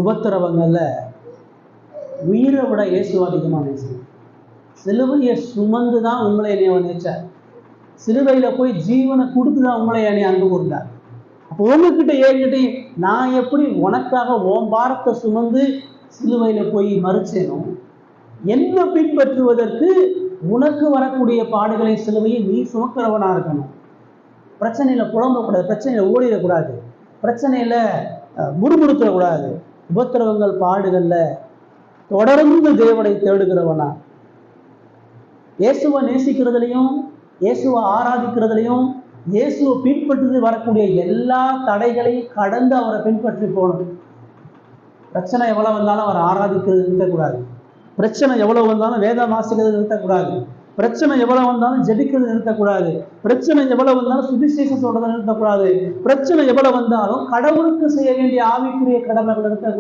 உபத்திரவங்கள்ல உயிரை விட இயேசு அதிகமாக நேசிக்கும். சிலுவையை சுமந்து தான் உங்களை என்னைய நேச்சார். சிலுவையில் போய் ஜீவனை கொடுத்து தான் உங்களை என்னை அன்பு கூர்ந்தார். அப்போ உங்ககிட்ட ஏங்கிட்ட நான் எப்படி உனக்காக ஓம் பாரத்தை சுமந்து சிலுவையில் போய் மறிச்சேனோ, என்ன பின்பற்றுவதற்கு உனக்கு வரக்கூடிய பாடுகளை சிலுவையை நீ சுமக்கிறவனா இருக்கணும். பிரச்சனையில் புலம்பக்கூடாது, பிரச்சனையில் ஓடிடக்கூடாது, பிரச்சனையில் முறுமுறுத்தக்கூடாது. உபத்திரவங்கள் பாடுகளில் தொடர்ந்து தேவனை தேடுகிறவனா, இயேசுவை நேசிக்கிறதுலையும் இயேசுவை ஆராதிக்கிறதுலையும் இயேசுவை பின்பற்றி வரக்கூடிய எல்லா தடைகளையும் கடந்து அவரை பின்பற்றி போகணும். பிரச்சனை எவ்வளோ வந்தாலும் அவரை ஆராதிக்கிறது நிறுத்தக்கூடாது. பிரச்சனை எவ்வளோ வந்தாலும் வேதம் வாசிக்கிறது நிறுத்தக்கூடாது. பிரச்சனை எவ்வளோ வந்தாலும் ஜெபிக்கிறது நிறுத்தக்கூடாது. பிரச்சனை எவ்வளோ வந்தாலும் சுவிசேஷம் சொல்றதை நிறுத்தக்கூடாது. பிரச்சனை எவ்வளோ வந்தாலும் கடவுளுக்கு செய்ய வேண்டிய ஆவிக்குரிய கடமைகள் நிறுத்தக்கூடாது.